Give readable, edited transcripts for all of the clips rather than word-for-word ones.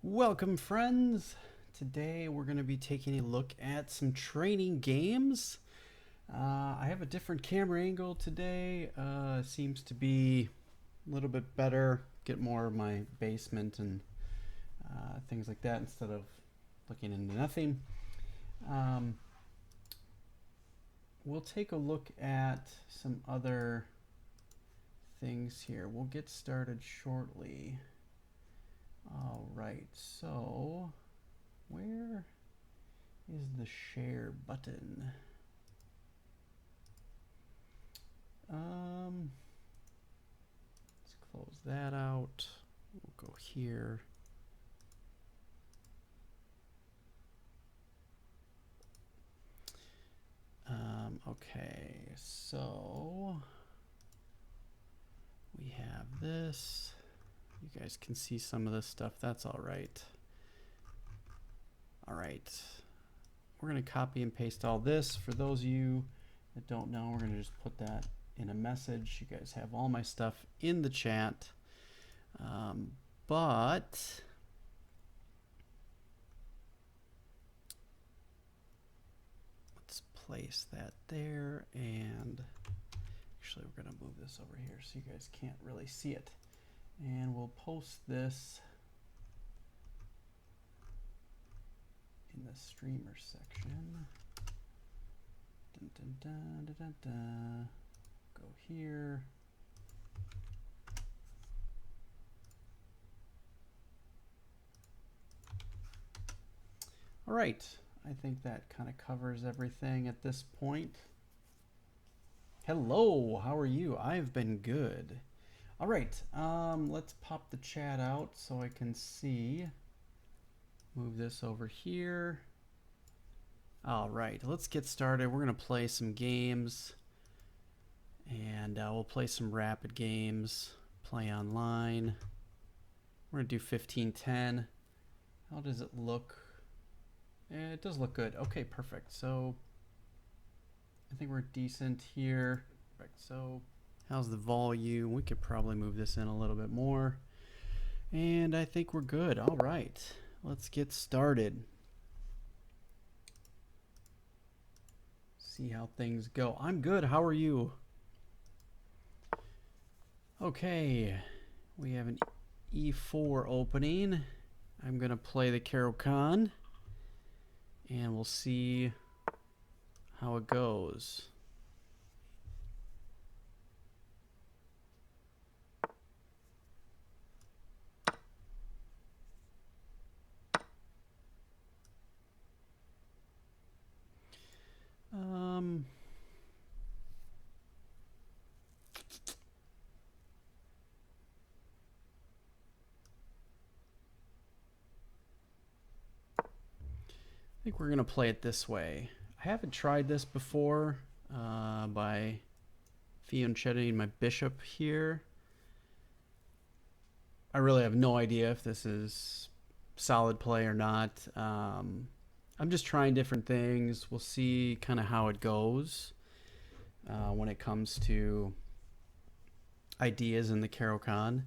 Welcome, friends. Today we're going to be taking a look at some training games. I have a different camera angle today. Seems to be a little bit better. Get more of my basement and things like that instead of looking into nothing. We'll take a look at some other things here. We'll get started shortly. All right, so where is the share button? Let's close that out. We'll go here. Okay, so we have this. You guys can see some of this stuff. That's all right. All right. We're going to copy and paste all this. For those of you that don't know, we're going to just put that in a message. You guys have all my stuff in the chat. But let's place that there. And actually, we're going to move this over here so you guys can't really see it. And we'll post this in the streamer section. Dun, dun, dun, dun, dun, dun. Go here. All right, I think that kind of covers everything at this point. Hello, how are you? I've been good. All right, let's pop the chat out so I can see. Move this over here. All right, let's get started. We're gonna play some games, and we'll play some rapid games, play online. We're gonna do 15-10. How does it look? It does look good. Okay, perfect. So I think we're decent here. Perfect. So how's the volume? We could probably move this in a little bit more. And I think we're good. All right, let's get started. See how things go. I'm good. How are you? Okay, we have an E4 opening. I'm going to play the Caro-Kann, and we'll see how it goes. I think we're going to play it this way. I haven't tried this before by fianchetting my bishop here. I really have no idea if this is solid play or not. I'm just trying different things. We'll see kind of how it goes when it comes to ideas in the Caro-Kann.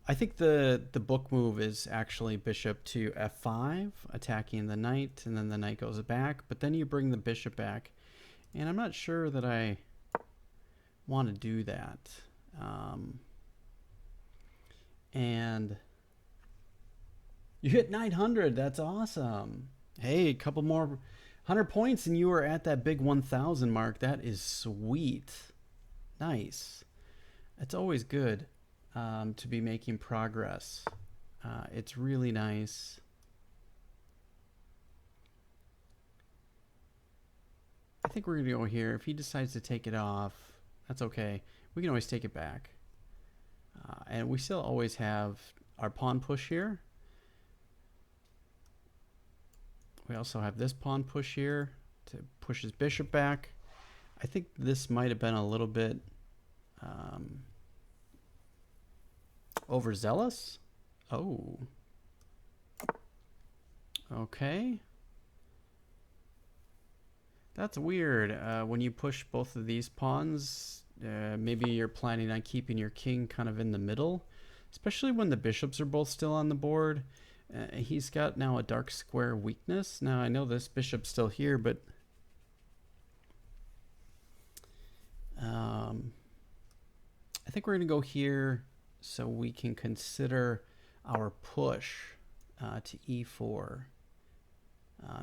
I think the book move is actually bishop to f5, attacking the knight, and then the knight goes back, but then you bring the bishop back, and I'm not sure that I want to do that. And you hit 900. That's awesome. Hey, a couple more 100 points and you are at that big 1,000 mark. That is sweet. Nice. It's always good to be making progress. It's really nice. I think we're going to go here. If he decides to take it off, that's okay. We can always take it back. And we still always have our pawn push here. We also have this pawn push here to push his bishop back. I think this might have been a little bit overzealous. Oh. Okay. That's weird. When you push both of these pawns, maybe you're planning on keeping your king kind of in the middle, especially when the bishops are both still on the board. He's got now a dark square weakness. Now I know this bishop's still here, but I think we're going to go here so we can consider our push to e4.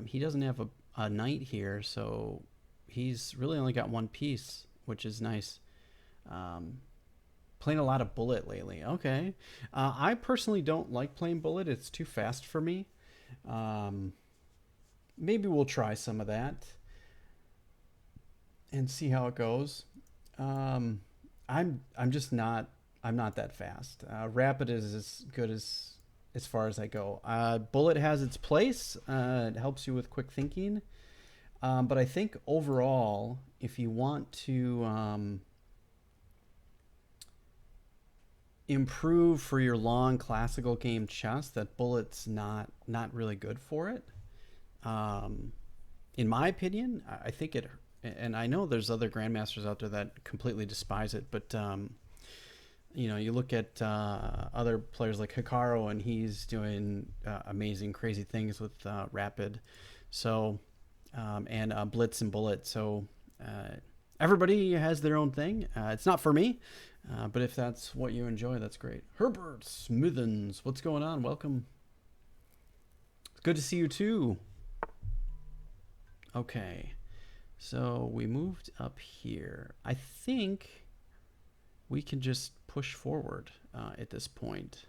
He doesn't have a knight here, so he's really only got one piece, which is nice. Playing a lot of bullet lately. Okay. I personally don't like playing bullet. It's too fast for me. Maybe we'll try some of that and see how it goes. I'm just not, I'm not that fast. Rapid is as good as far as I go. Bullet has its place. It helps you with quick thinking. But I think overall, if you want to improve for your long classical game chess, that bullet's not really good for it. In my opinion, I think it, and I know there's other grandmasters out there that completely despise it, but you know, you look at other players like Hikaru, and he's doing amazing, crazy things with rapid, so and blitz and bullet. So everybody has their own thing. It's not for me, but if that's what you enjoy, that's great. Herbert Smithens, what's going on? Welcome. It's good to see you too. Okay, so we moved up here. I think we can just push forward at this point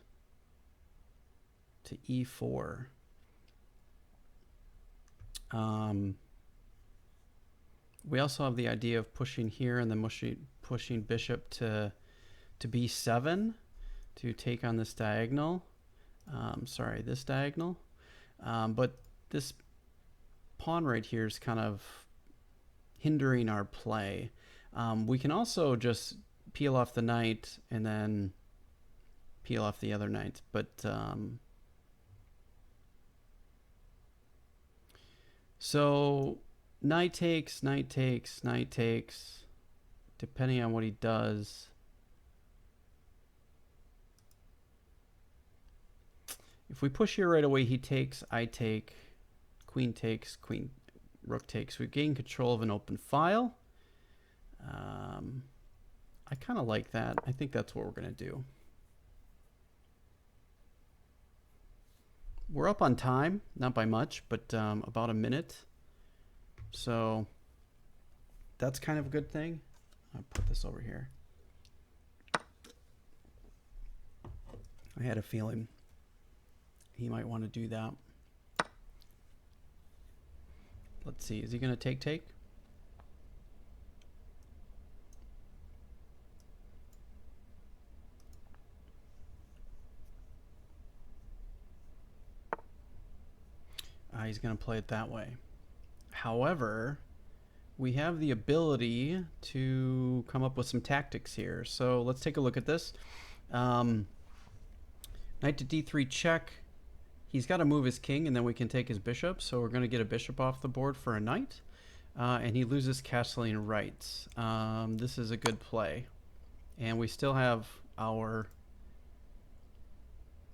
to e4. We also have the idea of pushing here and then pushing bishop to b7 to take on this diagonal. Sorry, this diagonal. But this pawn right here is kind of hindering our play. We can also just peel off the knight and then peel off the other knight, but so knight takes, knight takes, knight takes, depending on what he does. If we push here right away, he takes, I take, queen takes, queen, rook takes. We gain control of an open file. I kind of like that. I think that's what we're going to do. We're up on time, not by much, but about a minute. So that's kind of a good thing. I'll put this over here. I had a feeling he might want to do that. Let's see. Is he going to take? He's going to play it that way. However, we have the ability to come up with some tactics here. So let's take a look at this. Knight to d3 check. He's got to move his king, and then we can take his bishop. So we're going to get a bishop off the board for a knight. And he loses castling rights. This is a good play. And we still have our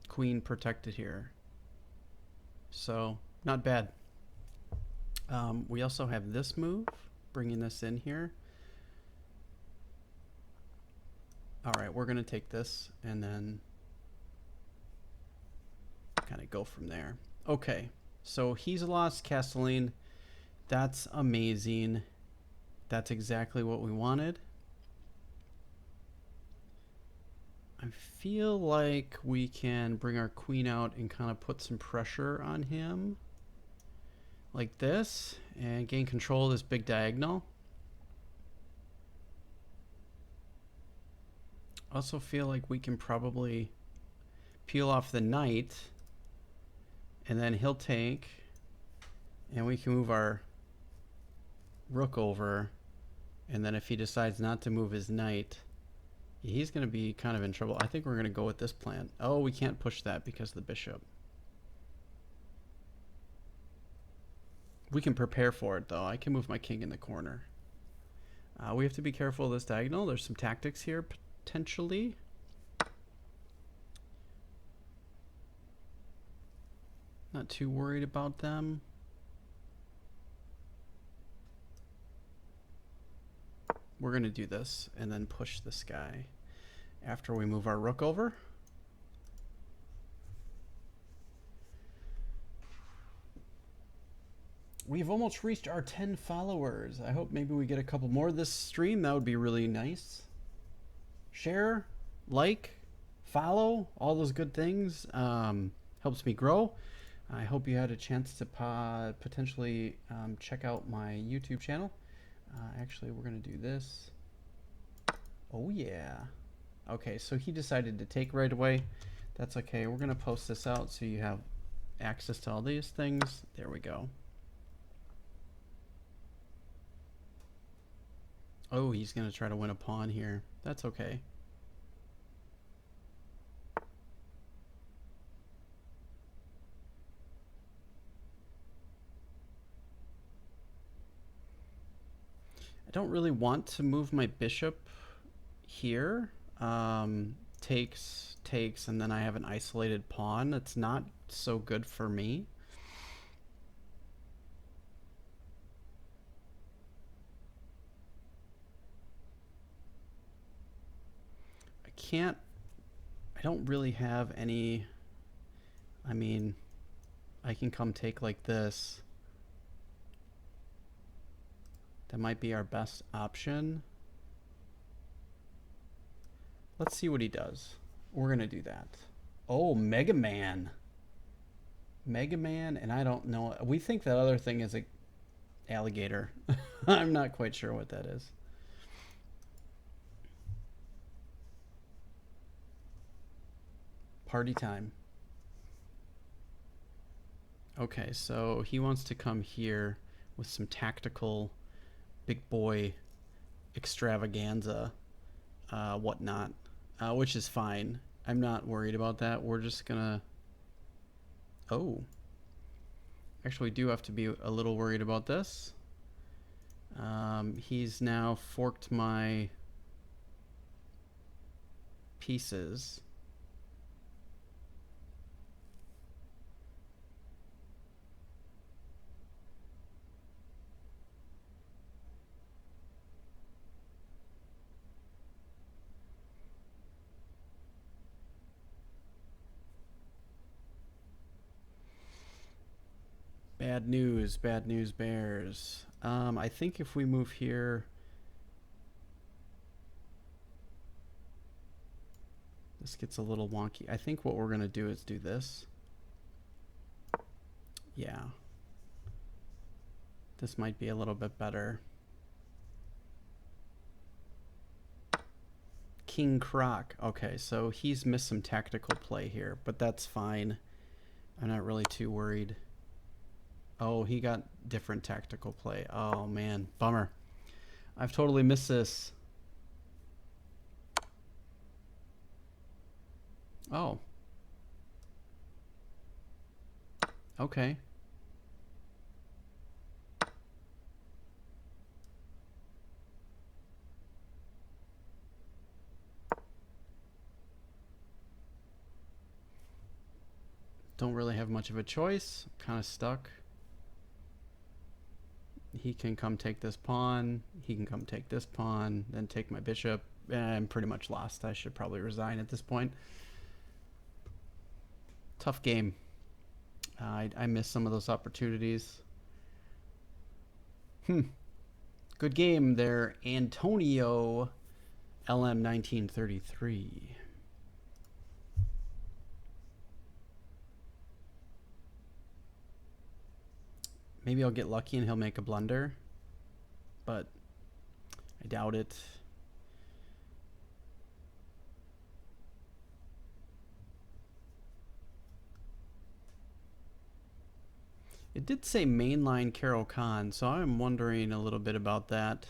queen protected here. So not bad. We also have this move, bringing this in here. All right, we're going to take this and then kind of go from there. Okay, so he's lost castling. That's amazing. That's exactly what we wanted. I feel like we can bring our queen out and kind of put some pressure on him like this and gain control of this big diagonal. Also feel like we can probably peel off the knight and then he'll take and we can move our rook over, and then if he decides not to move his knight, he's going to be kind of in trouble. I think we're going to go with this plan. Oh, we can't push that because of the bishop. We can prepare for it, though. I can move my king in the corner. We have to be careful of this diagonal. There's some tactics here, potentially. Not too worried about them. We're going to do this and then push this guy after we move our rook over. We've almost reached our 10 followers. I hope maybe we get a couple more this stream. That would be really nice. Share, like, follow, all those good things. Helps me grow. I hope you had a chance to potentially check out my YouTube channel. Actually, we're going to do this. Oh, yeah. Okay, so he decided to take right away. That's okay. We're going to post this out so you have access to all these things. There we go. Oh, he's going to try to win a pawn here. That's okay. I don't really want to move my bishop here. Takes, and then I have an isolated pawn. It's not so good for me. I don't really have any. I mean, I can come take like this. That might be our best option. Let's see what he does. We're gonna do that. Oh, Mega Man. Mega Man, and I don't know. We think that other thing is a alligator. I'm not quite sure what that is. Party time. Okay, so he wants to come here with some tactical big boy extravaganza, whatnot, which is fine. I'm not worried about that. We're just gonna... Oh. Actually, we do have to be a little worried about this. He's now forked my pieces. Bad news, bears. I think if we move here, this gets a little wonky. I think what we're gonna do is do this. Yeah. This might be a little bit better. King Croc. Okay, so he's missed some tactical play here, but that's fine. I'm not really too worried. Oh, he got different tactical play. Oh, man. Bummer. I've totally missed this. Oh. Okay. Don't really have much of a choice. Kind of stuck. He can come take this pawn. He can come take this pawn, then take my bishop. I'm pretty much lost. I should probably resign at this point. Tough game. I missed some of those opportunities. Good game there, Antonio LM 1933. Maybe I'll get lucky and he'll make a blunder, but I doubt it. It did say mainline Caro-Kann, so I'm wondering a little bit about that.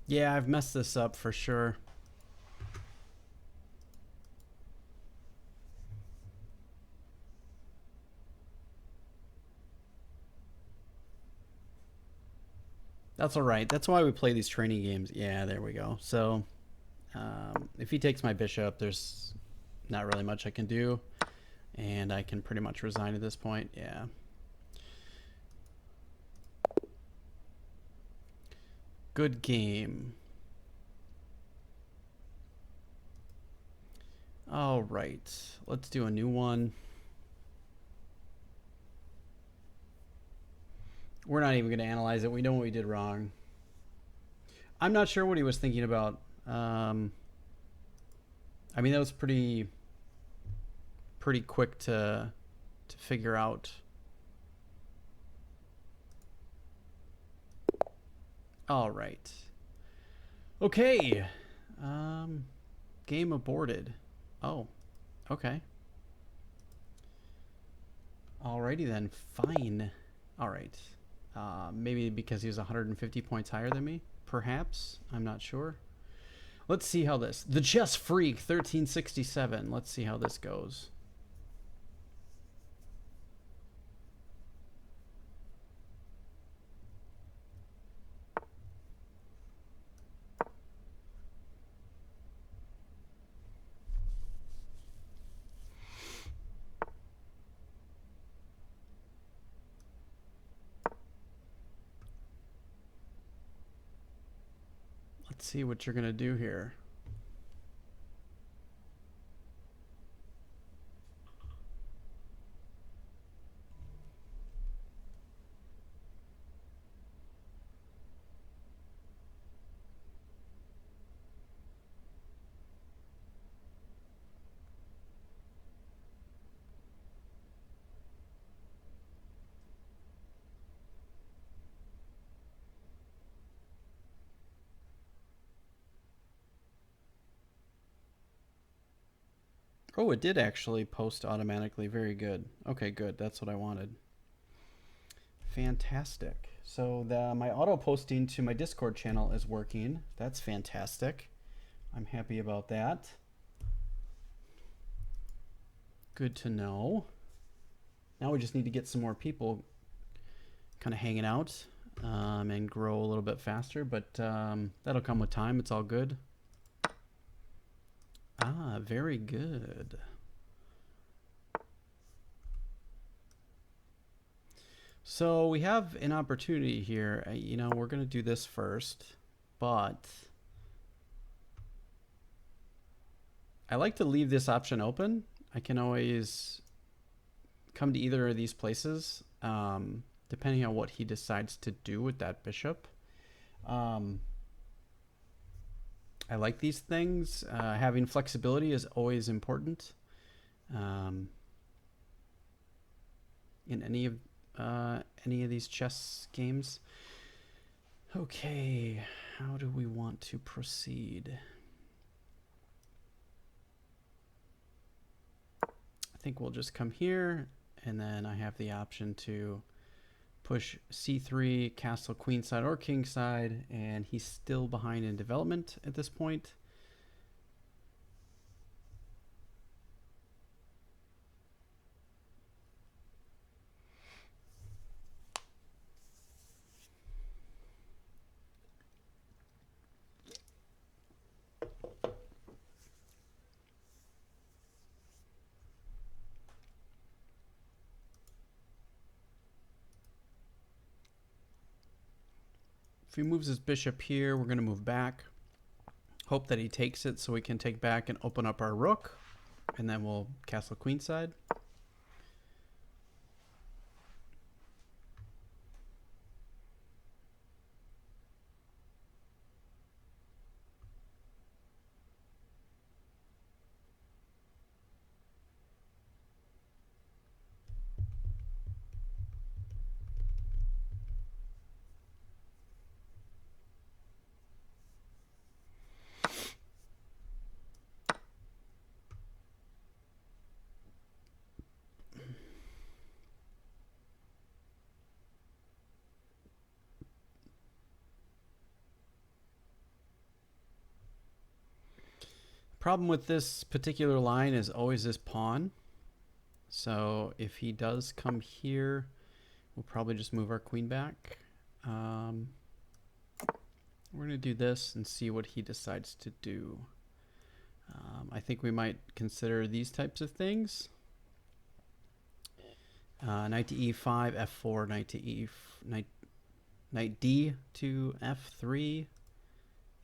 Yeah, I've messed this up for sure. That's all right. That's why we play these training games. Yeah, there we go. So if he takes my bishop, there's not really much I can do. And I can pretty much resign at this point. Yeah. Good game. All right. Let's do a new one. We're not even going to analyze it. We know what we did wrong. I'm not sure what he was thinking about. I mean, that was pretty quick to figure out. All right. Okay. Game aborted. Oh, okay. Alrighty then. Fine. All right. Maybe because he was 150 points higher than me. Perhaps. I'm not sure. Let's see how this. The Chess Freak 1367. Let's see how this goes. Let's see what you're going to do here. Oh, it did actually post automatically. Very good. Okay, good. That's what I wanted. Fantastic. So my auto posting to my Discord channel is working. That's fantastic. I'm happy about that. Good to know. Now we just need to get some more people kind of hanging out and grow a little bit faster, but that'll come with time. It's all good. Ah, very good. So we have an opportunity here. You know, we're going to do this first, but I like to leave this option open. I can always come to either of these places, depending on what he decides to do with that bishop. I like these things. Having flexibility is always important in any of these chess games. Okay, how do we want to proceed? I think we'll just come here, and then I have the option to push c3, castle queenside or kingside, and he's still behind in development at this point. If he moves his bishop here, we're going to move back. Hope that he takes it so we can take back and open up our rook. And then we'll castle queenside. Problem with this particular line is always this pawn. So if he does come here, we'll probably just move our queen back. We're going to do this and see what he decides to do. I think we might consider these types of things. Knight to e5, f4, knight d to f3,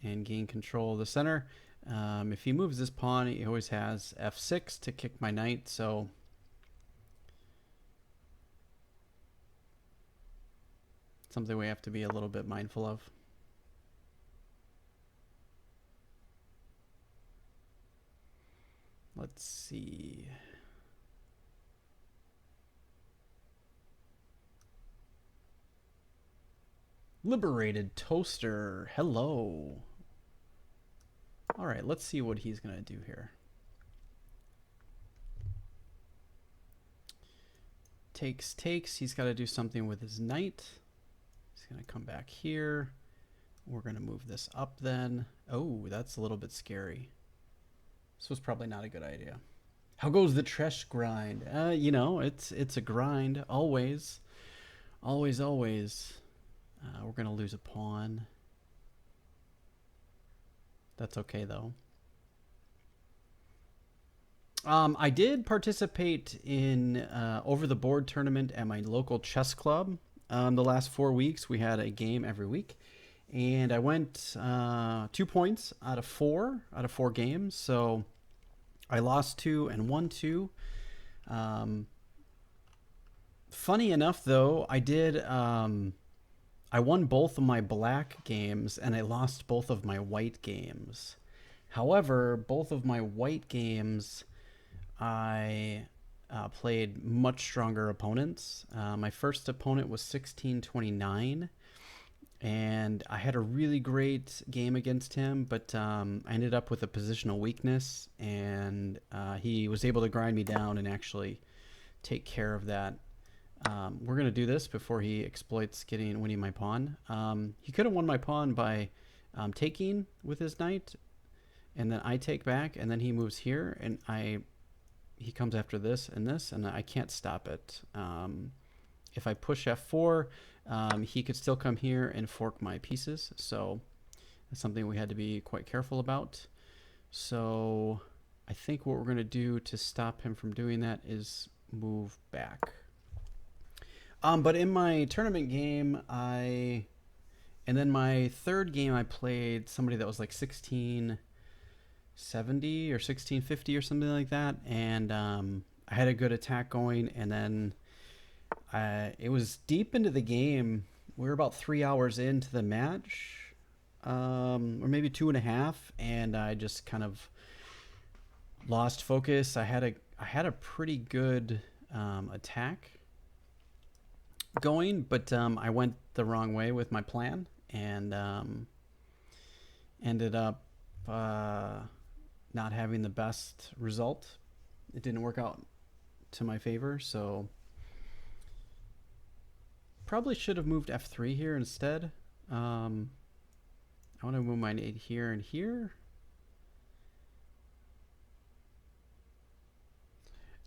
and gain control of the center. If he moves this pawn, he always has f6 to kick my knight, so something we have to be a little bit mindful of. Let's see. Liberated Toaster, hello. All right, let's see what he's gonna do here. Takes, he's gotta do something with his knight. He's gonna come back here. We're gonna move this up then. Oh, that's a little bit scary. This was probably not a good idea. How goes the trash grind? You know, it's a grind, always. Always, always. We're going to lose a pawn. That's okay, though. I did participate in over the board tournament at my local chess club. The last 4 weeks, we had a game every week. And I went 2 points out of 4 games. So I lost 2 and won 2. Funny enough, though, I did... I won both of my black games and I lost both of my white games. However, both of my white games, I played much stronger opponents. My first opponent was 1629, and I had a really great game against him, but I ended up with a positional weakness, and he was able to grind me down and actually take care of that. We're going to do this before he exploits winning my pawn. He could have won my pawn by taking with his knight, and then I take back, and then he moves here, and he comes after this, and I can't stop it. If I push f4, he could still come here and fork my pieces, so that's something we had to be quite careful about. So I think what we're going to do to stop him from doing that is move back. But in my tournament game, and then my third game, I played somebody that was like 1670 or 1650 or something like that. And I had a good attack going. And then it was deep into the game. We were about 3 hours into the match, or maybe 2.5. And I just kind of lost focus. I had a pretty good attack going, but I went the wrong way with my plan and ended up not having the best result. It didn't work out to my favor, so probably should have moved f3 here instead. I want to move my knight here and here.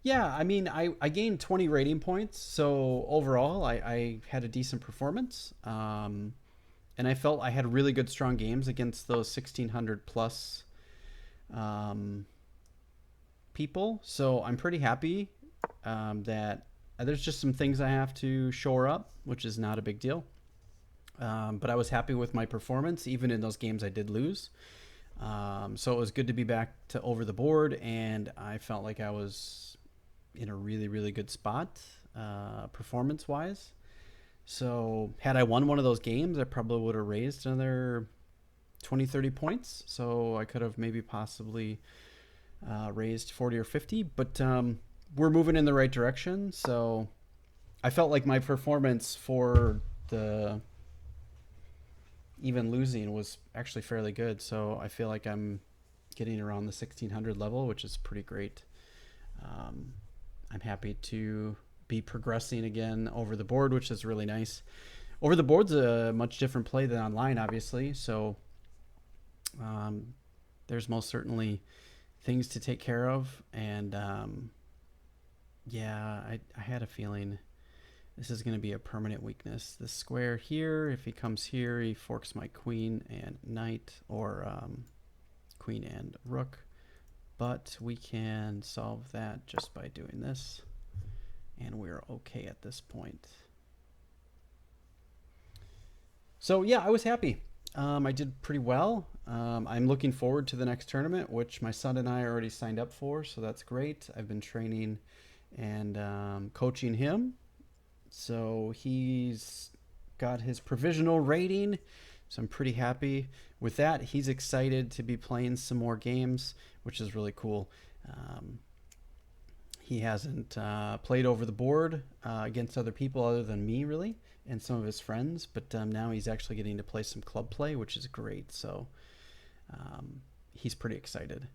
Yeah, I mean, I gained 20 rating points, so overall I had a decent performance. And I felt I had really good, strong games against those 1600 plus people. So I'm pretty happy that there's just some things I have to shore up, which is not a big deal. But I was happy with my performance, even in those games I did lose. So it was good to be back to over the board, and I felt like I was in a really, really good spot performance-wise. So had I won one of those games, I probably would have raised another 20, 30 points. So I could have maybe possibly raised 40 or 50. But we're moving in the right direction. So I felt like my performance for the even losing was actually fairly good. So I feel like I'm getting around the 1600 level, which is pretty great. I'm happy to be progressing again over the board, which is really nice. Over the board's a much different play than online, obviously. So there's most certainly things to take care of, and yeah, I had a feeling this is going to be a permanent weakness. This square here, if he comes here, he forks my queen and knight, or queen and rook. But we can solve that just by doing this, and we're okay at this point. So yeah, I was happy. I did pretty well. I'm looking forward to the next tournament, which my son and I already signed up for, so that's great. I've been training and coaching him. So he's got his provisional rating, so I'm pretty happy with that. He's excited to be playing some more games, which is really cool. He hasn't played over the board against other people other than me, really, and some of his friends, but now he's actually getting to play some club play, which is great. So he's pretty excited.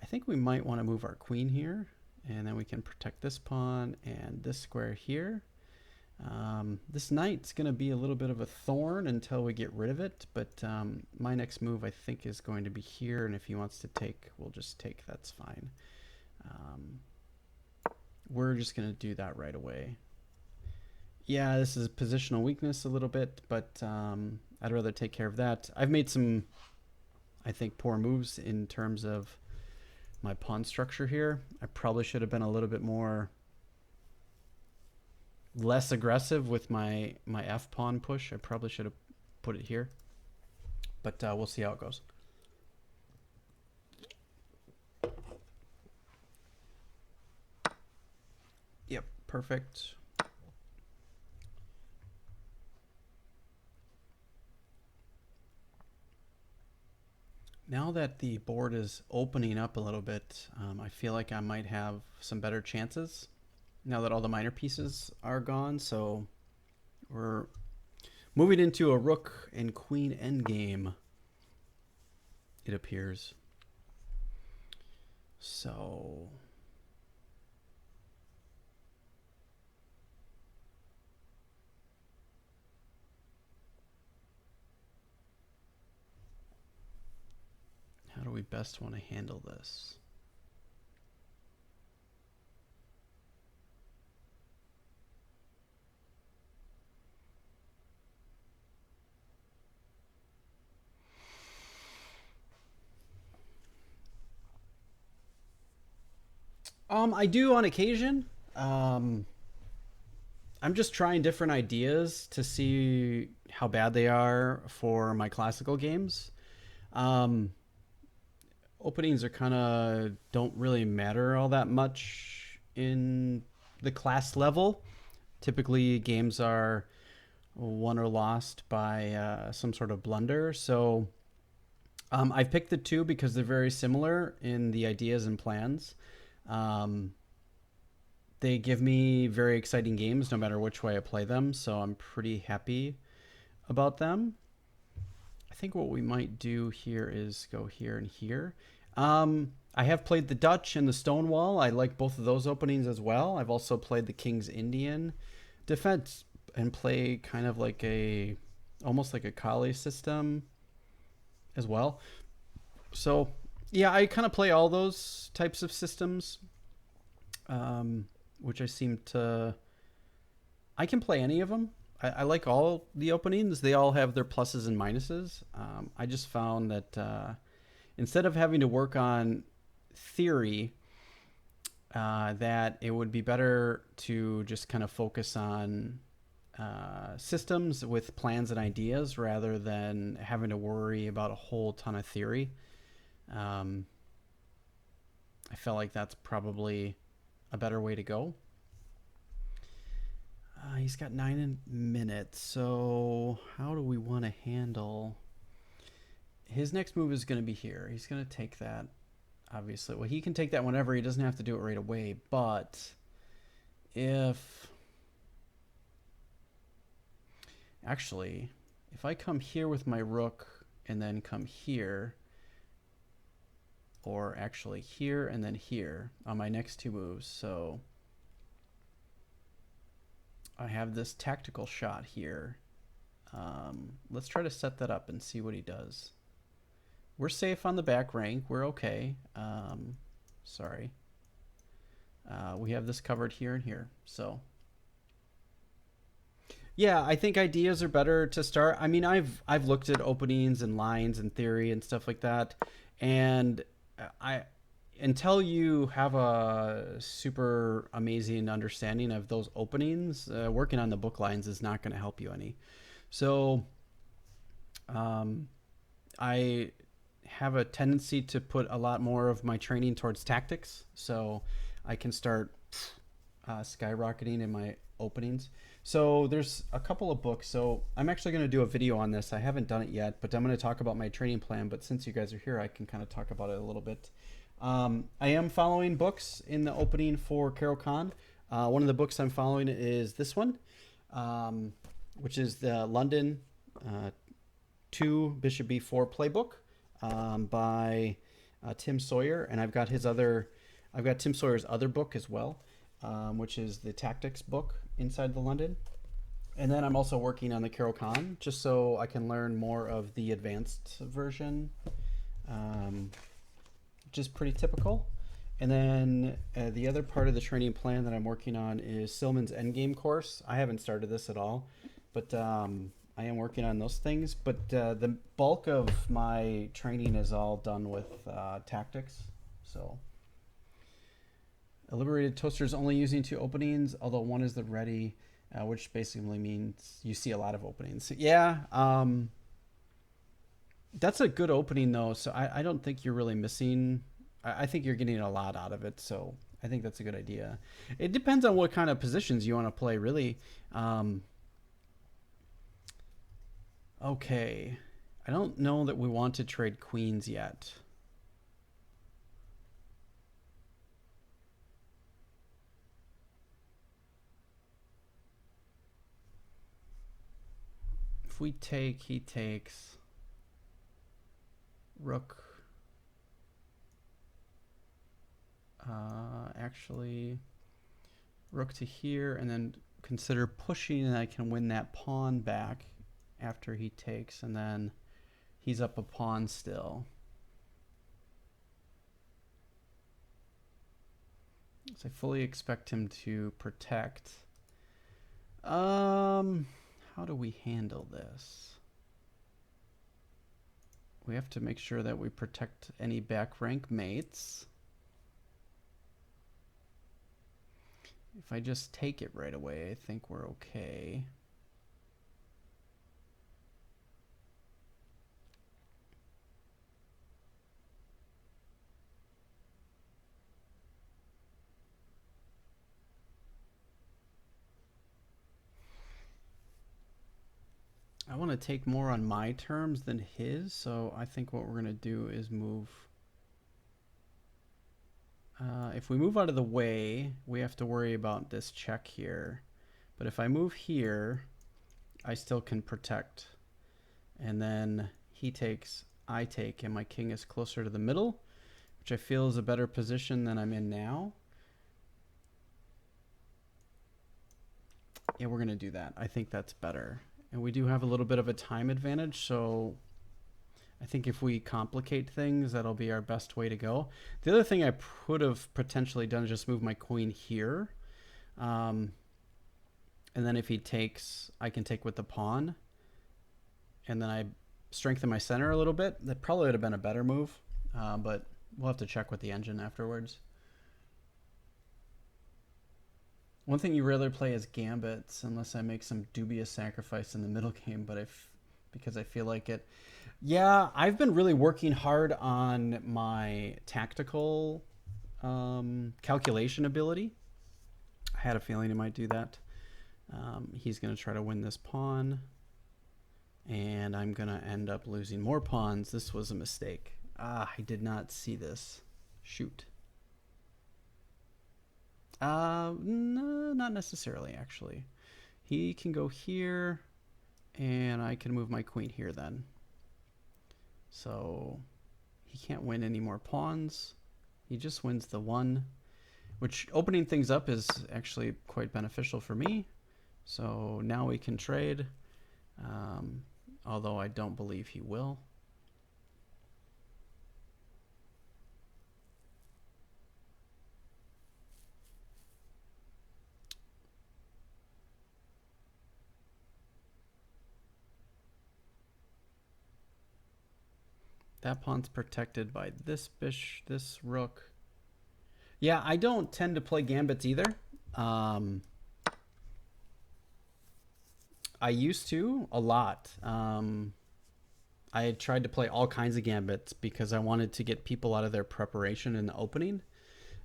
I think we might want to move our queen here, and then we can protect this pawn and this square here. This knight's going to be a little bit of a thorn until we get rid of it, but my next move I think is going to be here, and if he wants to take, we'll just take. That's fine. We're just going to do that right away. Yeah, this is positional weakness a little bit, but I'd rather take care of that. I've made some, I think, poor moves in terms of my pawn structure here. I probably should have been a little bit less aggressive with my F pawn push. I probably should have put it here, but we'll see how it goes. Yep, perfect. Now that the board is opening up a little bit, I feel like I might have some better chances now that all the minor pieces are gone. So we're moving into a rook and queen endgame, it appears. So how do we best want to handle this? I do on occasion. I'm just trying different ideas to see how bad they are for my classical games. Openings are kind of don't really matter all that much in the class level. Typically, games are won or lost by some sort of blunder. So I've picked the two because they're very similar in the ideas and plans. They give me very exciting games no matter which way I play them, so I'm pretty happy about them. I think what we might do here is go here and here. I have played the Dutch and the Stonewall. I like both of those openings as well. I've also played the King's Indian defense and play kind of like almost like a Kali system as well. So yeah, I kind of play all those types of systems, which I can play any of them. I like all the openings. They all have their pluses and minuses. I just found that instead of having to work on theory, that it would be better to just kind of focus on systems with plans and ideas rather than having to worry about a whole ton of theory. I felt like that's probably a better way to go. He's got 9 minutes, so how do we want to handle? His next move is going to be here. He's going to take that, obviously. Well, he can take that whenever. He doesn't have to do it right away, but if I come here with my rook and then come here, or actually here and then here on my next two moves, so I have this tactical shot here. Let's try to set that up and see what he does. we're safe on the back rank. We're okay. Sorry. We have this covered here and here. So yeah, I think ideas are better to start. I mean, I've looked at openings and lines and theory and stuff like that, and I until you have a super amazing understanding of those openings, working on the book lines is not going to help you any. So um, I have a tendency to put a lot more of my training towards tactics, so I can start skyrocketing in my openings. So there's a couple of books. So I'm actually going to do a video on this. I haven't done it yet, but I'm going to talk about my training plan. But since you guys are here, I can kind of talk about it a little bit. I am following books in the opening for Caro-Kann. One of the books I'm following is this one, which is the London 2 Bishop B4 playbook by Tim Sawyer, and I've got Tim Sawyer's other book as well, which is the tactics book inside the London. And then I'm also working on the Caro-Kann just so I can learn more of the advanced version, which is pretty typical. And then the other part of the training plan that I'm working on is Silman's Endgame course. I haven't started this at all, but I am working on those things. But the bulk of my training is all done with tactics. So a liberated toaster is only using 2 openings, although one is the ready, which basically means you see a lot of openings. So, yeah, that's a good opening though. So I don't think you're really missing. I think you're getting a lot out of it. So I think that's a good idea. It depends on what kind of positions you want to play, really. Okay, I don't know that we want to trade queens yet. If we take, he takes rook. Actually, rook to here, and then consider pushing, and I can win that pawn back after he takes, and then he's up a pawn still. So I fully expect him to protect. How do we handle this? We have to make sure that we protect any back rank mates. If I just take it right away, I think we're okay. I want to take more on my terms than his, so I think what we're going to do is move. If we move out of the way, we have to worry about this check here. But if I move here, I still can protect. And then he takes, I take, and my king is closer to the middle, which I feel is a better position than I'm in now. Yeah, we're going to do that. I think that's better. And we do have a little bit of a time advantage, so I think if we complicate things, that'll be our best way to go. The other thing I could have potentially done is just move my queen here. And then if he takes, I can take with the pawn. And then I strengthen my center a little bit. That probably would have been a better move, but we'll have to check with the engine afterwards. One thing you rarely play is gambits unless I make some dubious sacrifice in the middle game, but because I feel like it. Yeah, I've been really working hard on my tactical calculation ability. I had a feeling he might do that. He's going to try to win this pawn, and I'm going to end up losing more pawns. This was a mistake. I did not see this. Shoot. No, not necessarily, actually. He can go here, and I can move my queen here then. So he can't win any more pawns. He just wins the one, which opening things up is actually quite beneficial for me. So now we can trade, although I don't believe he will. That pawn's protected by this this rook. Yeah, I don't tend to play gambits either. I used to a lot. I tried to play all kinds of gambits because I wanted to get people out of their preparation in the opening.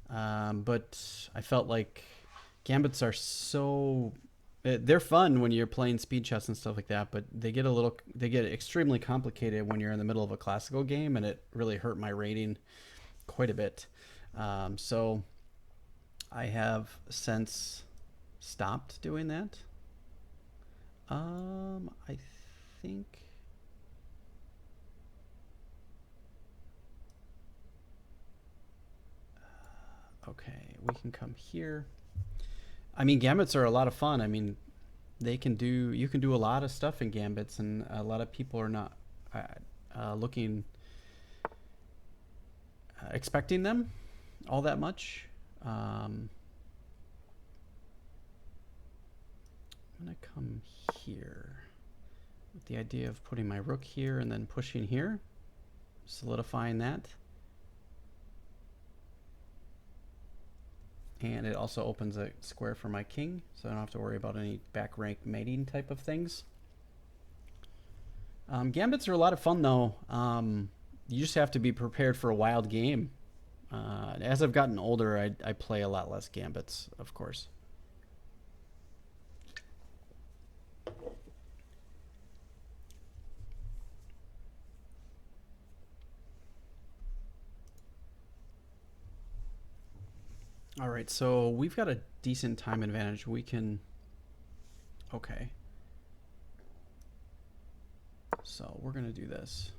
But I felt like gambits are so they're fun when you're playing speed chess and stuff like that, but they get extremely complicated when you're in the middle of a classical game, and it really hurt my rating quite a bit. So I have since stopped doing that. I think. Okay, we can come here. I mean, gambits are a lot of fun. I mean, you can do a lot of stuff in gambits, and a lot of people are not looking expecting them all that much. I'm gonna come here with the idea of putting my rook here and then pushing here, solidifying that. And it also opens a square for my king, so I don't have to worry about any back rank mating type of things. Gambits are a lot of fun, though. You just have to be prepared for a wild game. As I've gotten older, I play a lot less gambits, of course. All right, so we've got a decent time advantage. We can... Okay. So we're going to do this.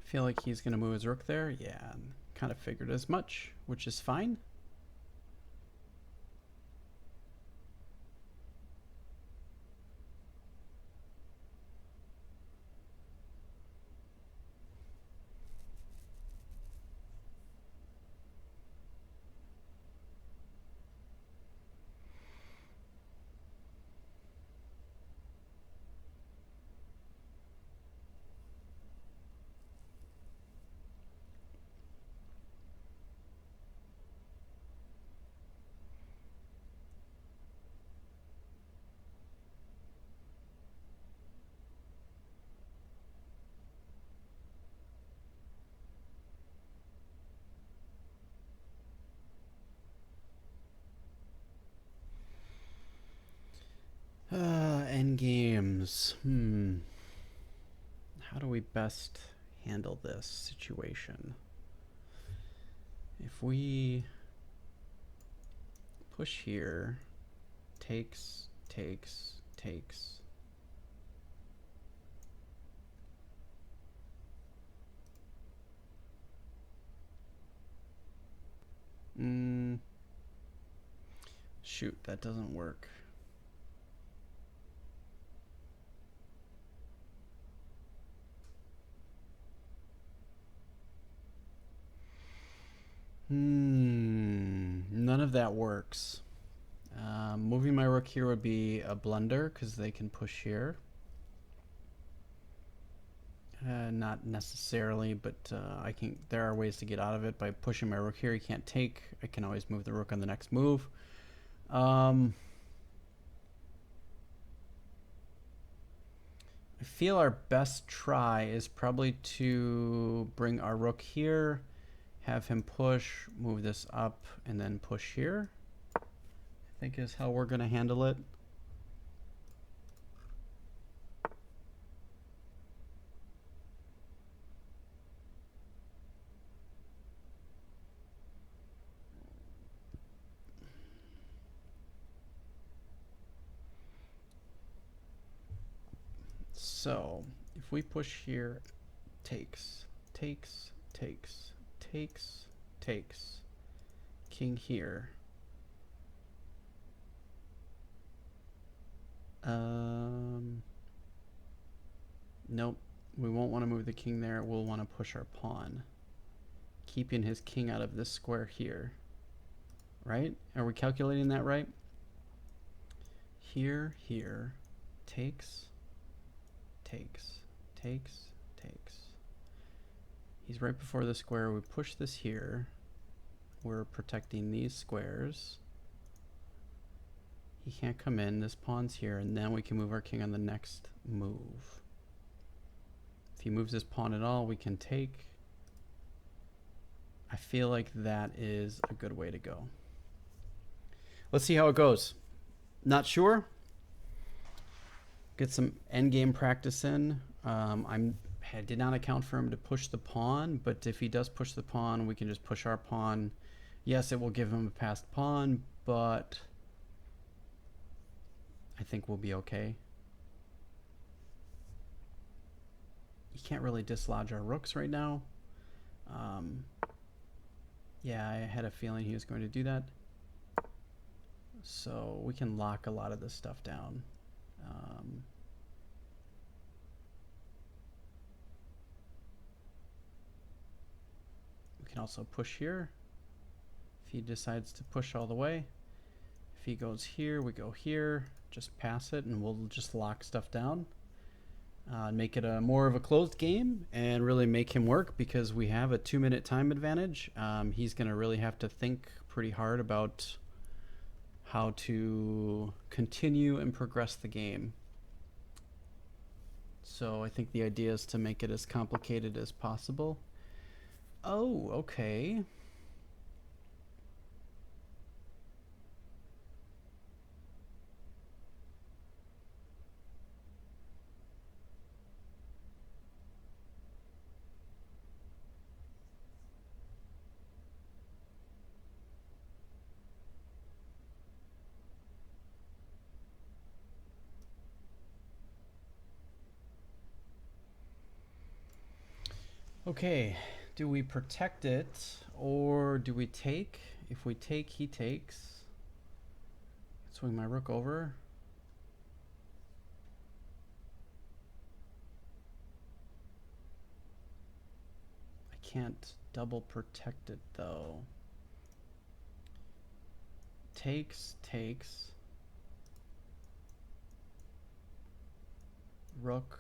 Feel like he's going to move his rook there. Yeah, kind of figured as much, which is fine. End games. How do we best handle this situation? If we push here, takes. Shoot, that doesn't work. None of that works. Moving my rook here would be a blunder because they can push here. Not necessarily, but I can. There are ways to get out of it by pushing my rook here. He can't take. I can always move the rook on the next move. I feel our best try is probably to bring our rook here, have him push, move this up, and then push here. I think is how we're going to handle it. So if we push here, takes, king here. Nope, we won't want to move the king there. We'll want to push our pawn, keeping his king out of this square here. Right? Are we calculating that right? Here, takes. He's right before the square. We push this here. We're protecting these squares. He can't come in. This pawn's here, and then we can move our king on the next move. If he moves this pawn at all, we can take. I feel like that is a good way to go. Let's see how it goes. Not sure. Get some endgame practice in. I did not account for him to push the pawn, but if he does push the pawn, we can just push our pawn. Yes, it will give him a passed pawn, but I think we'll be okay. You can't really dislodge our rooks right now. Yeah, I had a feeling he was going to do that. So we can lock a lot of this stuff down. We can also push here if he decides to push all the way. If he goes here, we go here. Just pass it and we'll just lock stuff down. Make it a more of a closed game and really make him work because we have a 2-minute time advantage. He's going to really have to think pretty hard about how to continue and progress the game. So I think the idea is to make it as complicated as possible. Oh, okay. Okay, do we protect it or do we take? If we take, he takes. Swing my rook over. I can't double protect it though. Takes. Rook.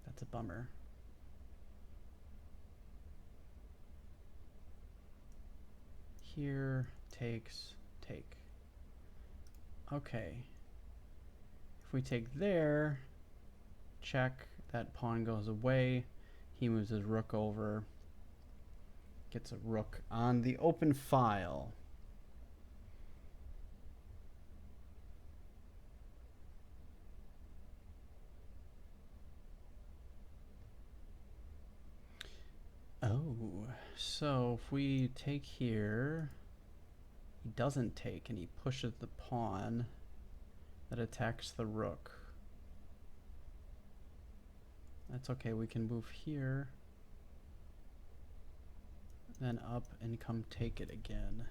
That's a bummer. Here, takes, take. Okay. If we take there, check, that pawn goes away. He moves his rook over. Gets a rook on the open file. Oh, so if we take here, he doesn't take and he pushes the pawn that attacks the rook. That's okay, we can move here, then up and come take it again.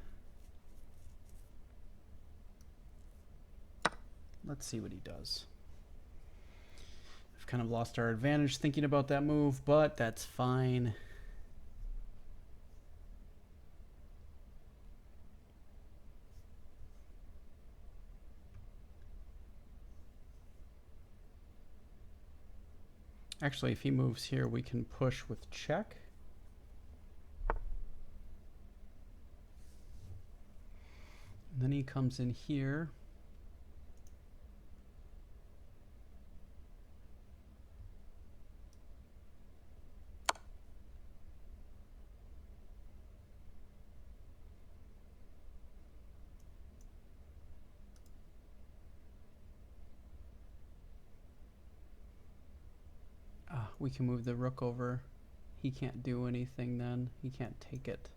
Let's see what he does. We've kind of lost our advantage thinking about that move, but that's fine. Actually, if he moves here, we can push with check. And then he comes in here. We can move the rook over. He can't do anything then. He can't take it.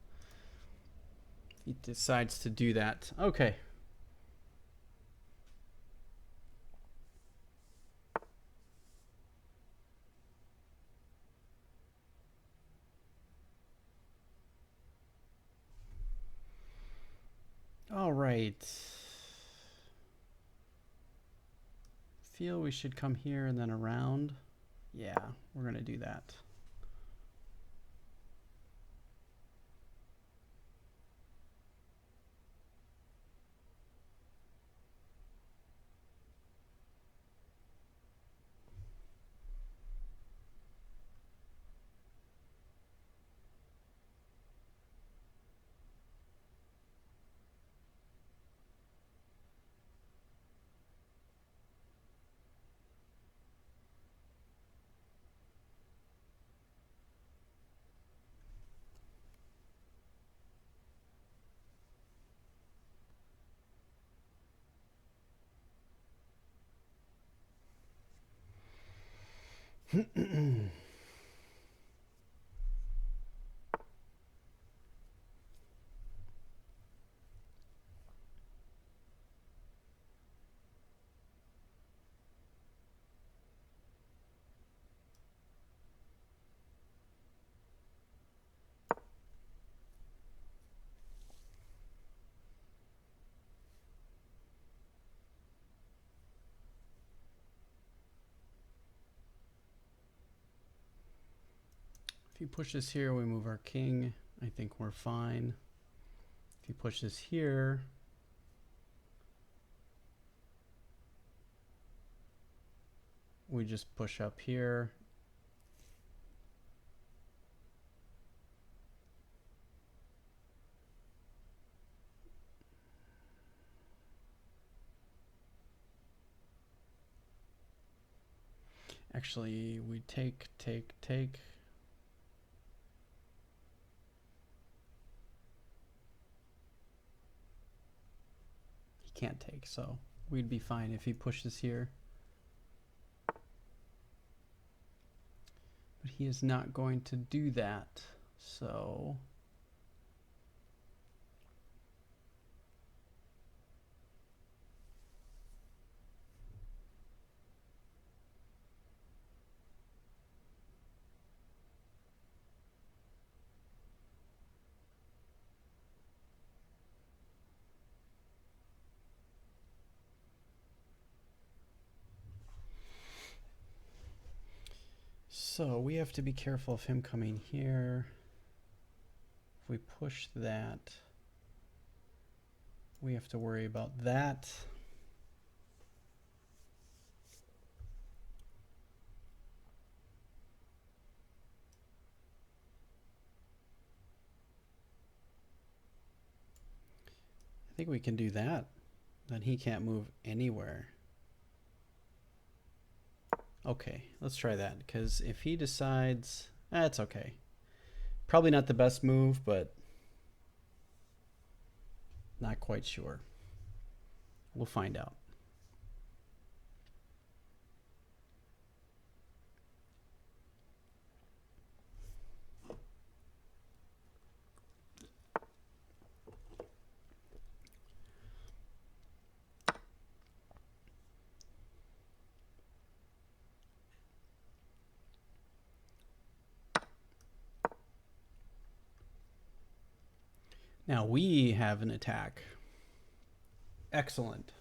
He decides to do that. Okay. All right. Feel we should come here and then around. Yeah, we're going to do that. If he pushes here, we move our king. I think we're fine. If he pushes here, we just push up here. Actually, we take. He can't take, so we'd be fine if he pushes here. But he is not going to do that, so... So we have to be careful of him coming here. If we push that, we have to worry about that. I think we can do that. Then he can't move anywhere. Okay, let's try that, because if he decides, it's okay. Probably not the best move, but not quite sure. We'll find out. Now we have an attack. Excellent.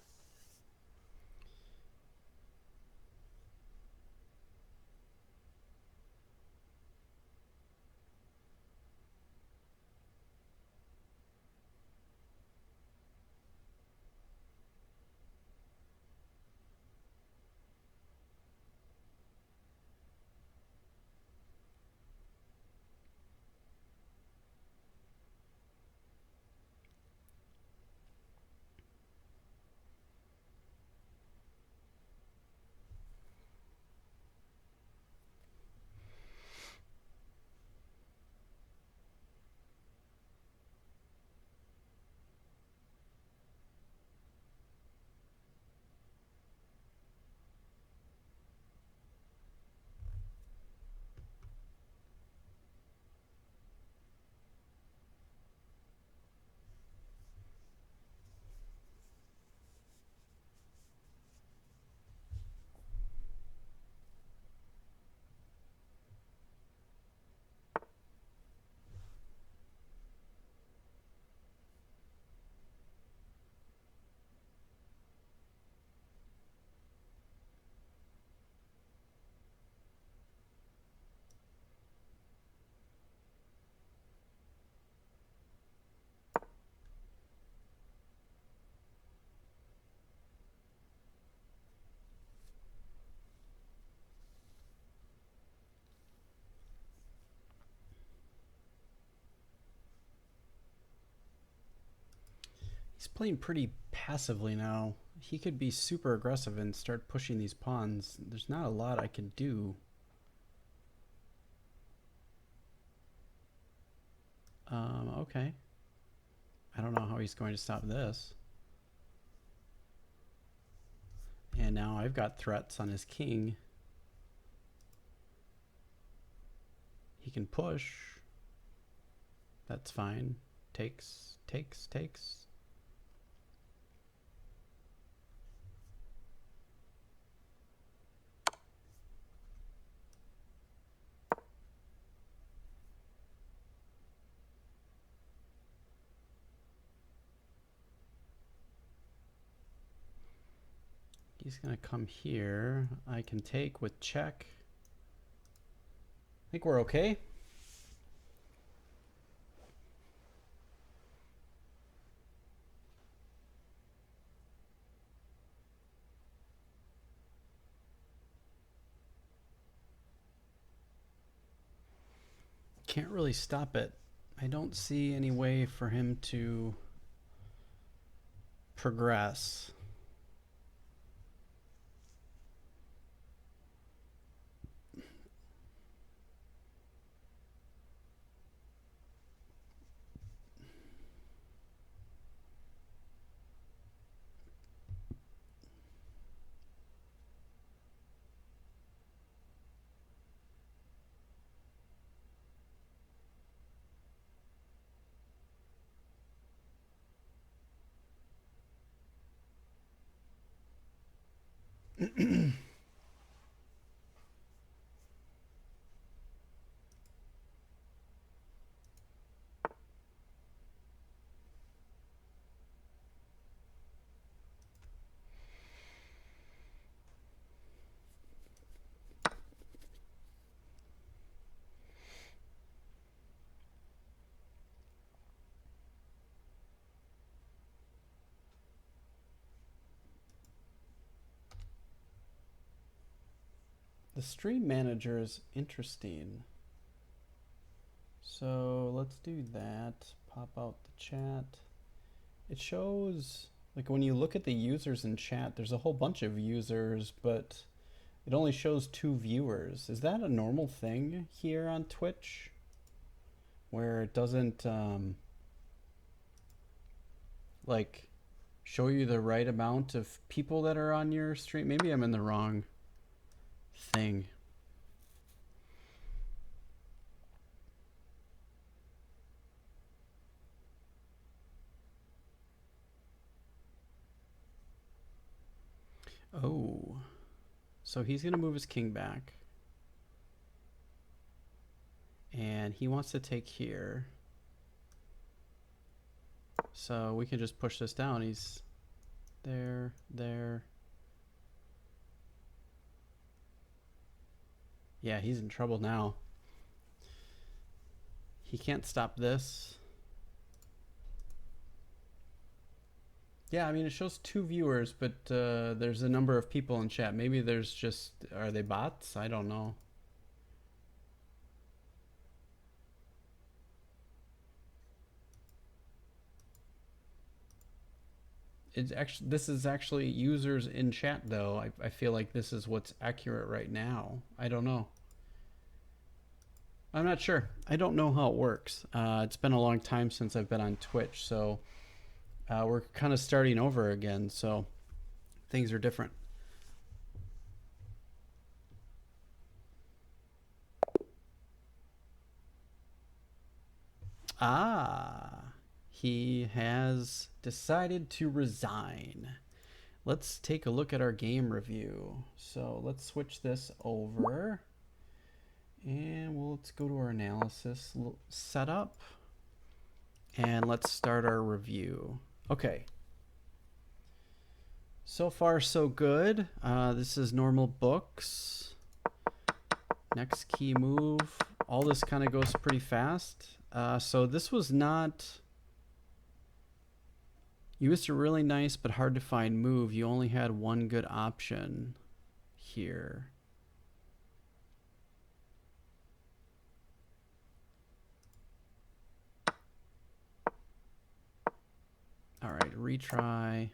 He's playing pretty passively now. He could be super aggressive and start pushing these pawns. There's not a lot I can do. Okay. I don't know how he's going to stop this. And now I've got threats on his king. He can push. That's fine. Takes. He's going to come here. I can take with check. I think we're okay. Can't really stop it. I don't see any way for him to progress. The stream manager is interesting. So let's do that. Pop out the chat. It shows, like when you look at the users in chat, there's a whole bunch of users, but it only shows 2 viewers. Is that a normal thing here on Twitch? Where it doesn't like show you the right amount of people that are on your stream? Maybe I'm in the wrong thing. Oh, so he's gonna move his king back, and he wants to take here, so we can just push this down. He's there. Yeah, he's in trouble now. He can't stop this. Yeah, I mean, it shows 2 viewers, but there's a number of people in chat. Maybe there's just, are they bots? I don't know. It's actually, this is actually users in chat though. I feel like this is what's accurate right now. I don't know. I'm not sure. I don't know how it works. It's been a long time since I've been on Twitch, so we're kind of starting over again, so things are different. Ah, he has decided to resign. Let's take a look at our game review. So let's switch this over. And let's go to our analysis setup. And let's start our review. Okay. So far, so good. This is normal books. Next key move. All this kind of goes pretty fast. So this was not... Used a really nice but hard to find move. You only had one good option here. All right, retry.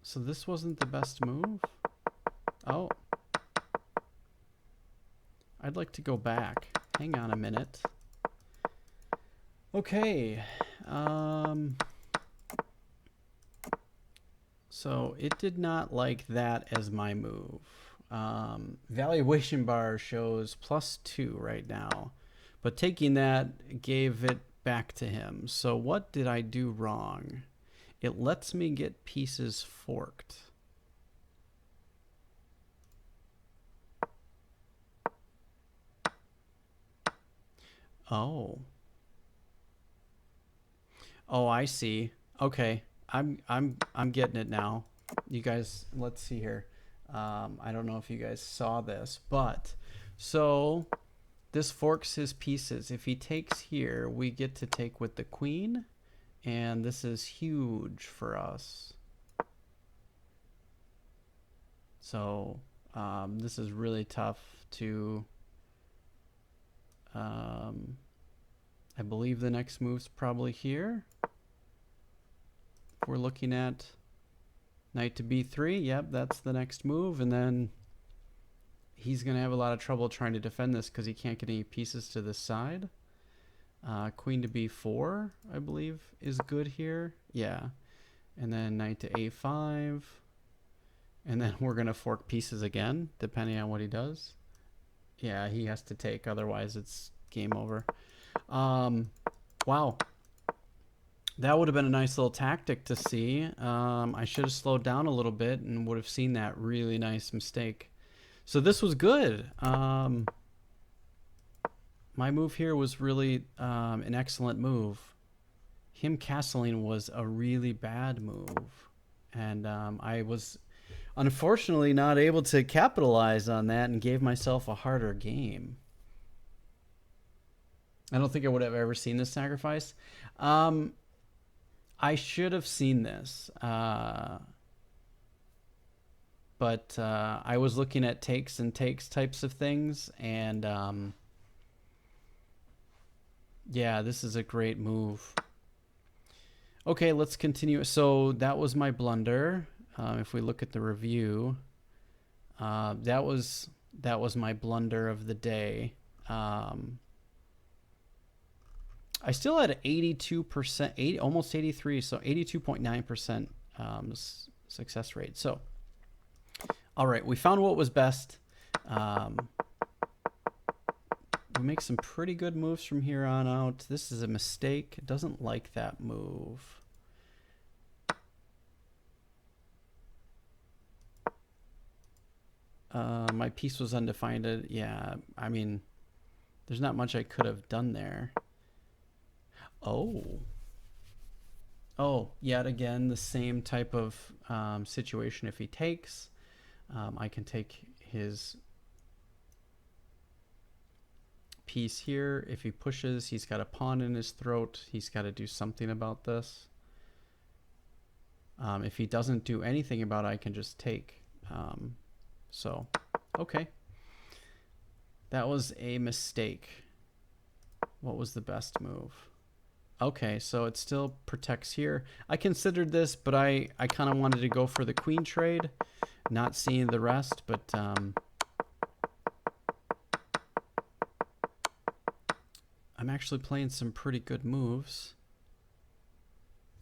So this wasn't the best move? Oh. I'd like to go back. Hang on a minute. Okay. So it did not like that as my move. Valuation bar shows +2 right now, but taking that gave it back to him. So what did I do wrong? It lets me get pieces forked. Oh. Oh, I see. Okay. I'm getting it now. You guys, let's see here. I don't know if you guys saw this, but so this forks his pieces. If he takes here, we get to take with the queen, and this is huge for us. So this is really tough to. I believe the next move's probably here. We're looking at knight to b3. Yep, that's the next move, and then he's going to have a lot of trouble trying to defend this because he can't get any pieces to this side. Queen to b4, I believe, is good here. Yeah. And then knight to a5. And then we're going to fork pieces again, depending on what he does. Yeah, he has to take, otherwise it's game over. Wow. That would have been a nice little tactic to see. I should have slowed down a little bit and would have seen that really nice mistake. So this was good. My move here was really an excellent move. Him castling was a really bad move. And I was unfortunately not able to capitalize on that and gave myself a harder game. I don't think I would have ever seen this sacrifice. I should have seen this. But I was looking at takes and takes types of things, and yeah, this is a great move. Okay, let's continue. So that was my blunder. If we look at the review, that was my blunder of the day. I still had 82%, almost 83, so 82.9% success rate. So, all right, we found what was best. We make some pretty good moves from here on out. This is a mistake. It doesn't like that move. My piece was undefined. Yeah, I mean, there's not much I could have done there. Oh, yet again, the same type of situation. If he takes, I can take his piece here. If he pushes, he's got a pawn in his throat. He's got to do something about this. If he doesn't do anything about it, I can just take. So, okay. That was a mistake. What was the best move? Okay, so it still protects here. I considered this, but I kind of wanted to go for the queen trade, not seeing the rest, but I'm actually playing some pretty good moves.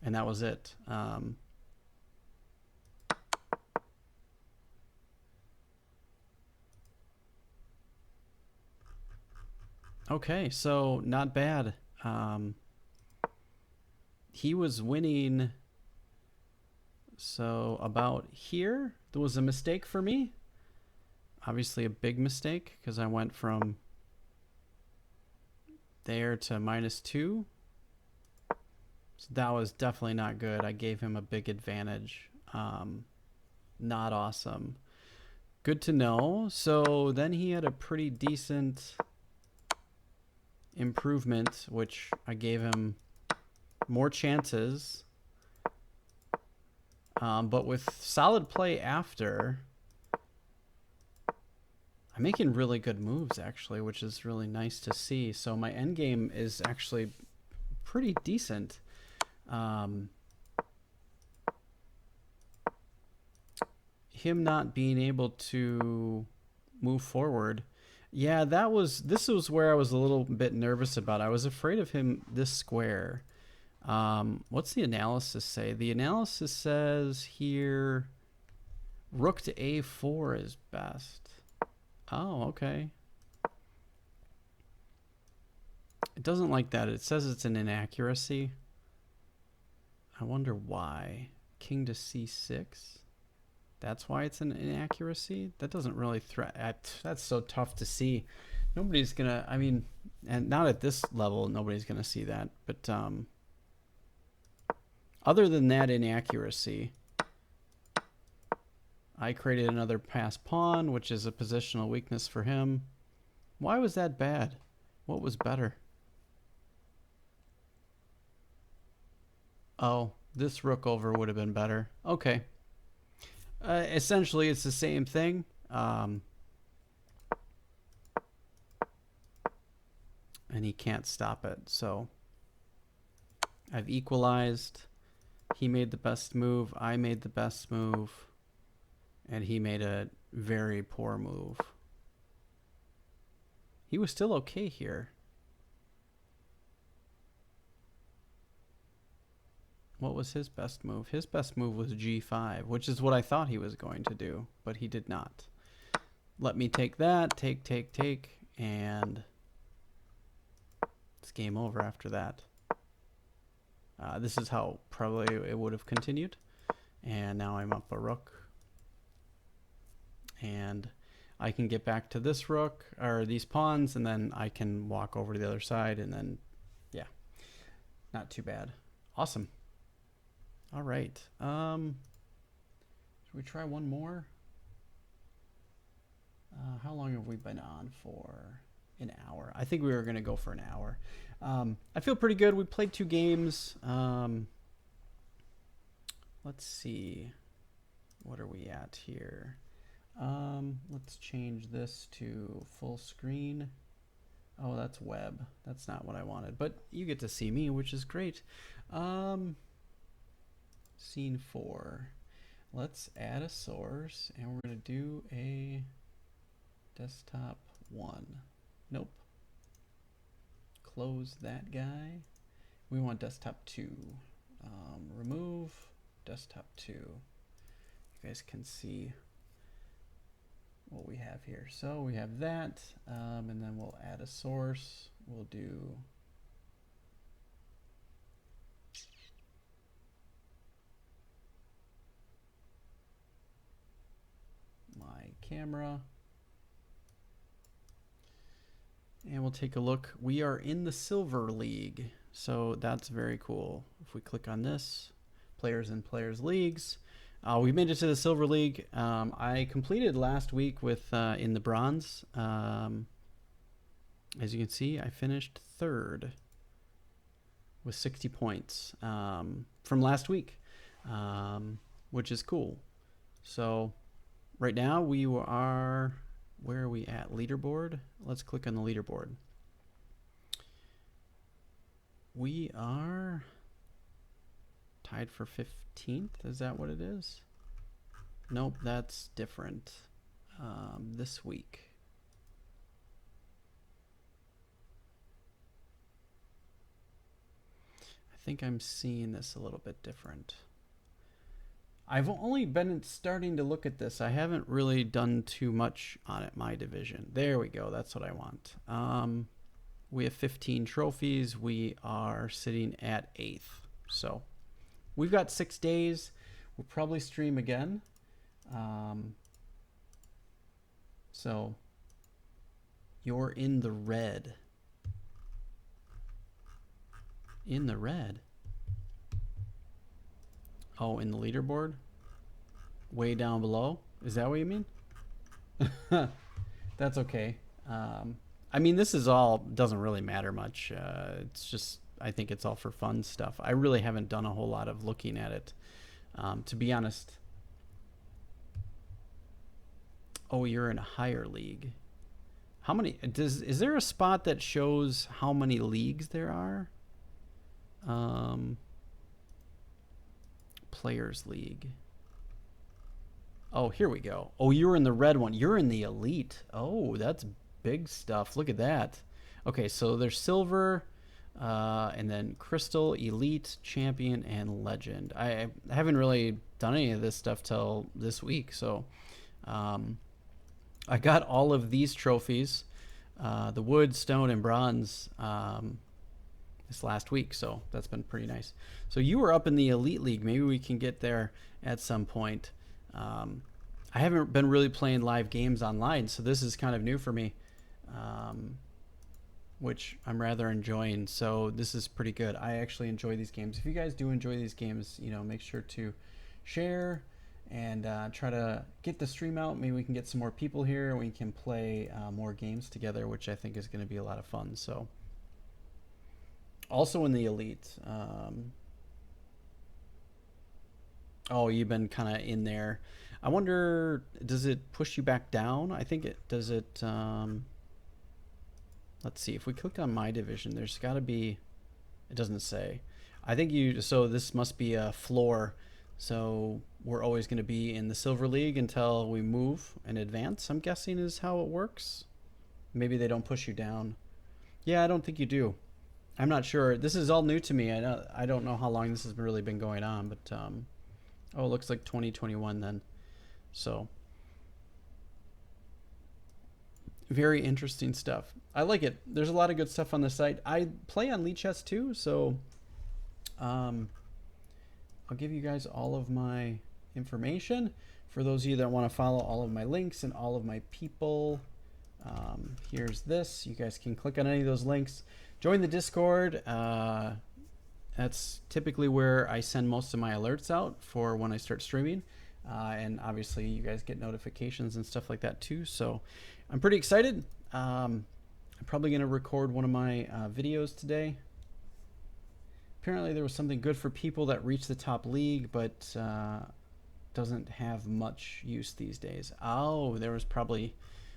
And that was it. Okay, so not bad. He was winning, so about here, there was a mistake for me. Obviously a big mistake, because I went from there to -2. So that was definitely not good. I gave him a big advantage. Not awesome. Good to know. So then he had a pretty decent improvement, which I gave him more chances, but with solid play after, I'm making really good moves actually, which is really nice to see. So my endgame is actually pretty decent. Him not being able to move forward, yeah, this was where I was a little bit nervous about. I was afraid of him this square. What's the analysis say? The analysis says here, rook to a4 is best. Oh, okay. It doesn't like that. It says it's an inaccuracy. I wonder why. King to c6. That's why it's an inaccuracy? That doesn't really that's so tough to see. Nobody's gonna, I mean, and not at this level, nobody's gonna see that. But other than that inaccuracy, I created another passed pawn, which is a positional weakness for him. Why was that bad? What was better? Oh, this rook over would have been better. Okay. Essentially, it's the same thing. And he can't stop it. So I've equalized. He made the best move. I made the best move. And he made a very poor move. He was still okay here. What was his best move? His best move was g5, which is what I thought he was going to do, but he did not. Let me take that, take, and it's game over after that. This is how probably it would have continued. And now I'm up a rook. And I can get back to this rook, or these pawns, and then I can walk over to the other side, and then, yeah, not too bad. Awesome. All right. Should we try one more? How long have we been on for? An hour. I think we were going to go for an hour. I feel pretty good. We played 2 games. Let's see. What are we at here? Let's change this to full screen. Oh, that's web. That's not what I wanted, but you get to see me, which is great. Scene 4. Let's add a source, and we're going to do a desktop 1. Nope. Close that guy. We want desktop 2. Remove desktop 2. You guys can see what we have here. So we have that, and then we'll add a source. We'll do my camera. And we'll take a look. We are in the Silver League, so that's very cool. If we click on this, Players and Players Leagues, we made it to the Silver League. I completed last week with in the Bronze. As you can see, I finished 3rd with 60 points from last week, which is cool. So right now we are... Where are we at? Leaderboard? Let's click on the leaderboard. We are tied for 15th. Is that what it is? Nope, that's different. This week. I think I'm seeing this a little bit different. I've only been starting to look at this. I haven't really done too much on it, my division. There we go. That's what I want. We have 15 trophies. We are sitting at 8th. So we've got 6 days. We'll probably stream again. So you're in the red. In the red. Oh, in the leaderboard? Way down below? Is that what you mean? That's okay. I mean, this is all, doesn't really matter much. It's just, I think it's all for fun stuff. I really haven't done a whole lot of looking at it, to be honest. Oh, you're in a higher league. How many, is there a spot that shows how many leagues there are? Players League. Oh, here we go. Oh, you're in the red one. You're in the elite. Oh, that's big stuff. Look at that. Okay, so there's silver, and then Crystal, Elite, Champion, and Legend. I haven't really done any of this stuff till this week, so I got all of these trophies, the wood, stone, and bronze, this last week, so that's been pretty nice. So you were up in the Elite League. Maybe we can get there at some point. I haven't been really playing live games online, so this is kind of new for me, which I'm rather enjoying. So this is pretty good. I actually enjoy these games. If you guys do enjoy these games, you know, make sure to share and try to get the stream out. Maybe we can get some more people here and we can play more games together, which I think is going to be a lot of fun. So also in the Elite, oh, you've been kind of in there. I wonder, does it push you back down? I think it does. It let's see, if we click on my division, there's got to be, it doesn't say. I think you, so this must be a floor. So we're always going to be in the Silver League until we move and advance, I'm guessing is how it works. Maybe they don't push you down. Yeah, I don't think you do. I'm not sure. This is all new to me. I don't know how long this has really been going on, but oh, it looks like 2021 then. So very interesting stuff. I like it. There's a lot of good stuff on the site. I play on Lichess too, so I'll give you guys all of my information for those of you that want to follow all of my links and all of my people. Here's this. You guys can click on any of those links. Join the Discord. That's typically where I send most of my alerts out for when I start streaming. And obviously you guys get notifications and stuff like that too. So I'm pretty excited. I'm probably going to record one of my videos today. Apparently there was something good for people that reach the top league, but doesn't have much use these days. Oh, there was probably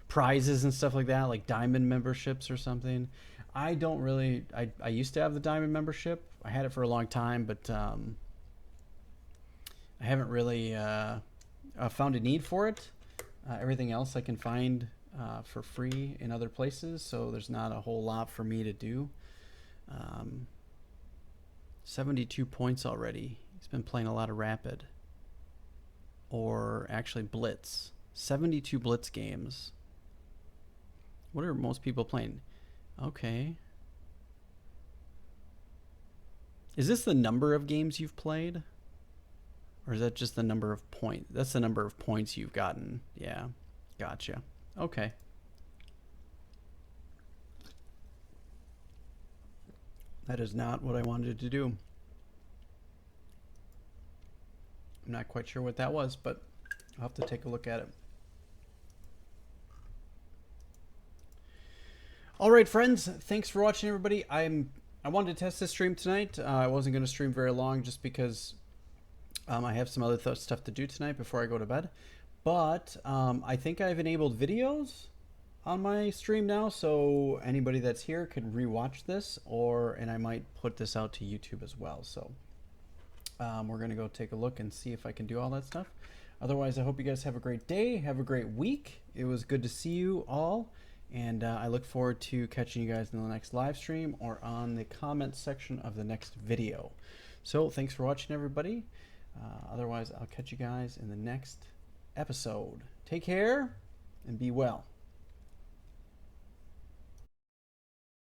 prizes and stuff like that, like diamond memberships or something. I don't really, I used to have the diamond membership. I had it for a long time, but I haven't really found a need for it. Everything else I can find for free in other places, so there's not a whole lot for me to do. 72 points already. He's been playing a lot of Rapid. Or actually Blitz. 72 Blitz games. What are most people playing? Okay. Is this the number of games you've played? Or is that just the number of points? That's the number of points you've gotten. Yeah. Gotcha. Okay. That is not what I wanted to do. I'm not quite sure what that was, but I'll have to take a look at it. All right, friends. Thanks for watching, everybody. I wanted to test this stream tonight. I wasn't going to stream very long just because I have some other stuff to do tonight before I go to bed. But I think I've enabled videos on my stream now, so anybody that's here could rewatch this, and I might put this out to YouTube as well. So we're gonna go take a look and see if I can do all that stuff. Otherwise, I hope you guys have a great day, have a great week. It was good to see you all, and I look forward to catching you guys in the next live stream or on the comment section of the next video. So thanks for watching, everybody. Otherwise, I'll catch you guys in the next episode. Take care and be well.